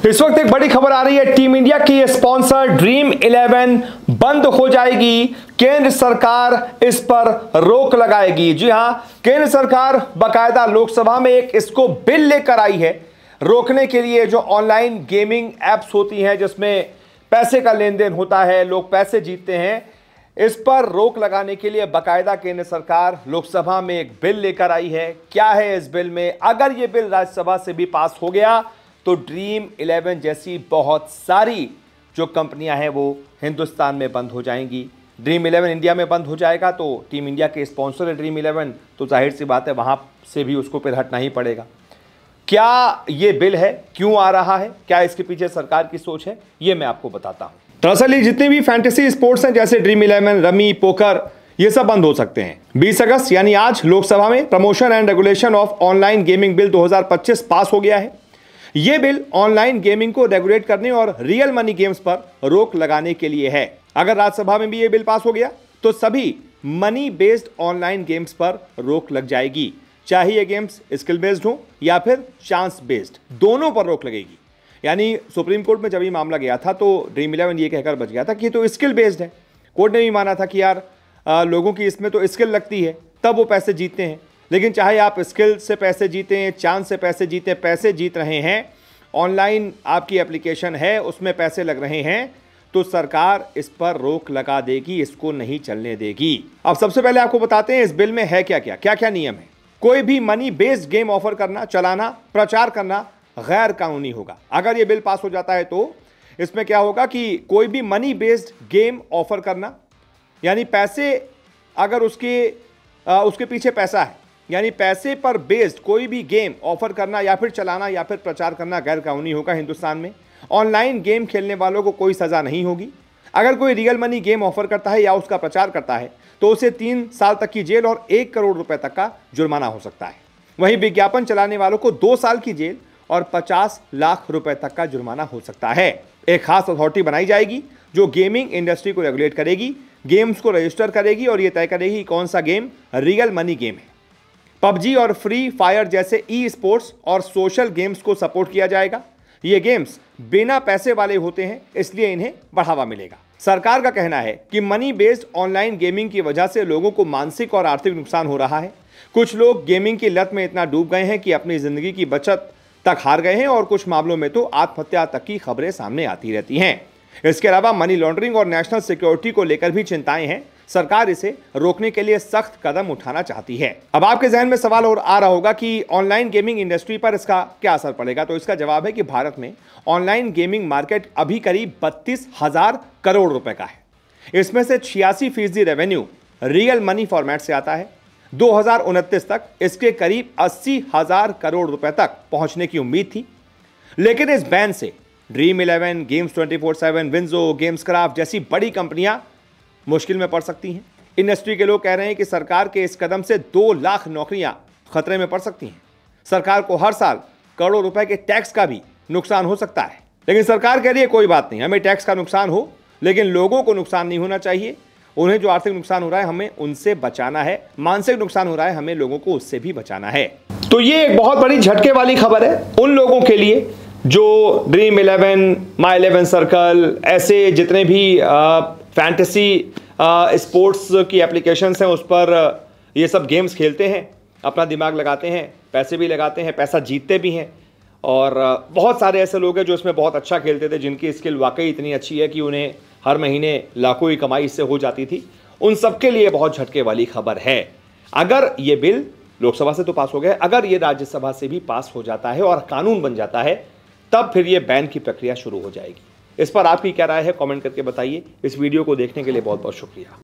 इस वक्त एक बड़ी खबर आ रही है। टीम इंडिया की स्पॉन्सर ड्रीम 11 बंद हो जाएगी। केंद्र सरकार इस पर रोक लगाएगी। जी हां, केंद्र सरकार बाकायदा लोकसभा में एक इसको बिल लेकर आई है रोकने के लिए। जो ऑनलाइन गेमिंग एप्स होती हैं जिसमें पैसे का लेन देन होता है, लोग पैसे जीतते हैं, इस पर रोक लगाने के लिए बाकायदा केंद्र सरकार लोकसभा में एक बिल लेकर आई है। क्या है इस बिल में? अगर यह बिल राज्यसभा से भी पास हो गया तो ड्रीम 11 जैसी बहुत सारी जो कंपनियां हैं वो हिंदुस्तान में बंद हो जाएंगी। ड्रीम 11 इंडिया में बंद हो जाएगा तो टीम इंडिया के स्पॉन्सर है ड्रीम 11, तो जाहिर सी बात है वहां से भी उसको फिर हटना ही पड़ेगा। क्या ये बिल है, क्यों आ रहा है, क्या इसके पीछे सरकार की सोच है, ये मैं आपको बताता हूं। दरअसल ये जितने भी फैंटेसी स्पोर्ट्स हैं जैसे ड्रीम 11, रमी, पोकर, ये सब बंद हो सकते हैं। 20 अगस्त यानी आज लोकसभा में promotion and regulation of online gaming bill 2025 पास हो गया है। यह बिल ऑनलाइन गेमिंग को रेगुलेट करने और रियल मनी गेम्स पर रोक लगाने के लिए है। अगर राज्यसभा में भी यह बिल पास हो गया तो सभी मनी बेस्ड ऑनलाइन गेम्स पर रोक लग जाएगी, चाहे ये गेम्स स्किल बेस्ड हो या फिर चांस बेस्ड, दोनों पर रोक लगेगी। यानी सुप्रीम कोर्ट में जब ये मामला गया था तो ड्रीम 11 ये कहकर बच गया था कि तो स्किल बेस्ड है। कोर्ट ने भी माना था कि यार लोगों की इसमें तो स्किल लगती है तब वो पैसे जीतते हैं, लेकिन चाहे आप स्किल से पैसे जीतें, चांस से पैसे जीतें, पैसे जीत रहे हैं, ऑनलाइन आपकी एप्लीकेशन है उसमें पैसे लग रहे हैं, तो सरकार इस पर रोक लगा देगी, इसको नहीं चलने देगी। अब सबसे पहले आपको बताते हैं इस बिल में है क्या क्या नियम है। कोई भी मनी बेस्ड गेम ऑफर करना, चलाना, प्रचार करना गैर कानूनी होगा। अगर यह बिल पास हो जाता है तो इसमें क्या होगा कि कोई भी मनी बेस्ड गेम ऑफर करना, यानी पैसे अगर उसके पीछे पैसा है, यानी पैसे पर बेस्ड कोई भी गेम ऑफर करना या फिर चलाना या फिर प्रचार करना गैर कानूनी होगा हिंदुस्तान में। ऑनलाइन गेम खेलने वालों को कोई सजा नहीं होगी। अगर कोई रियल मनी गेम ऑफर करता है या उसका प्रचार करता है तो उसे 3 साल तक की जेल और 1 करोड़ रुपए तक का जुर्माना हो सकता है। वहीं विज्ञापन चलाने वालों को 2 साल की जेल और 50 लाख रुपए तक का जुर्माना हो सकता है। एक खास अथॉरिटी बनाई जाएगी जो गेमिंग इंडस्ट्री को रेगुलेट करेगी, गेम्स को रजिस्टर करेगी और यह तय करेगी कौन सा गेम रियल मनी गेम है। पबजी और फ्री फायर जैसे ई स्पोर्ट्स और सोशल गेम्स को सपोर्ट किया जाएगा। ये गेम्स बिना पैसे वाले होते हैं, इसलिए इन्हें बढ़ावा मिलेगा। सरकार का कहना है कि मनी बेस्ड ऑनलाइन गेमिंग की वजह से लोगों को मानसिक और आर्थिक नुकसान हो रहा है। कुछ लोग गेमिंग की लत में इतना डूब गए हैं कि अपनी जिंदगी की बचत तक हार गए हैं और कुछ मामलों में तो आत्महत्या तक की खबरें सामने आती रहती हैं। इसके अलावा मनी लॉन्ड्रिंग और नेशनल सिक्योरिटी को लेकर भी चिंताएं हैं। सरकार इसे रोकने के लिए सख्त कदम उठाना चाहती है। अब आपके जहन में सवाल और आ रहा होगा कि ऑनलाइन गेमिंग इंडस्ट्री पर इसका क्या असर पड़ेगा, तो इसका जवाब है कि भारत में ऑनलाइन गेमिंग मार्केट अभी करीब 32,000 करोड़ रुपए का है। इसमें से 86% रेवेन्यू रियल मनी फॉर्मेट से आता है। 2029 तक इसके करीब 80,000 करोड़ रुपए तक पहुंचने की उम्मीद थी, लेकिन इस बैन से ड्रीम 11, गेम्स 24/7, विंजो, गेम्सक्राफ्ट जैसी बड़ी कंपनियां मुश्किल में पड़ सकती हैं। इंडस्ट्री के लोग कह रहे हैं कि सरकार के इस कदम से 2 लाख नौकरियां खतरे में पड़ सकती हैं। सरकार को हर साल करोड़ों रुपए के टैक्स का भी नुकसान हो सकता है, लेकिन सरकार कह रही है कोई बात नहीं, हमें टैक्स का नुकसान हो लेकिन लोगों को नुकसान नहीं होना चाहिए। उन्हें जो आर्थिक नुकसान हो रहा है हमें उनसे बचाना है, मानसिक नुकसान हो रहा है हमें लोगों को उससे भी बचाना है। तो ये एक बहुत बड़ी झटके वाली खबर है उन लोगों के लिए जो ड्रीम 11, माई 11 सर्कल, ऐसे जितने भी फैंटेसी स्पोर्ट्स की एप्लीकेशंस हैं उस पर ये सब गेम्स खेलते हैं, अपना दिमाग लगाते हैं, पैसे भी लगाते हैं, पैसा जीतते भी हैं। और बहुत सारे ऐसे लोग हैं जो इसमें बहुत अच्छा खेलते थे, जिनकी स्किल वाकई इतनी अच्छी है कि उन्हें हर महीने लाखों की कमाई इससे हो जाती थी। उन सबके लिए बहुत झटके वाली खबर है। अगर ये बिल लोकसभा से तो पास हो गया, अगर ये राज्यसभा से भी पास हो जाता है और कानून बन जाता है तब फिर ये बैन की प्रक्रिया शुरू हो जाएगी। इस पर आपकी क्या राय है, कमेंट करके बताइए। इस वीडियो को देखने के लिए बहुत बहुत शुक्रिया।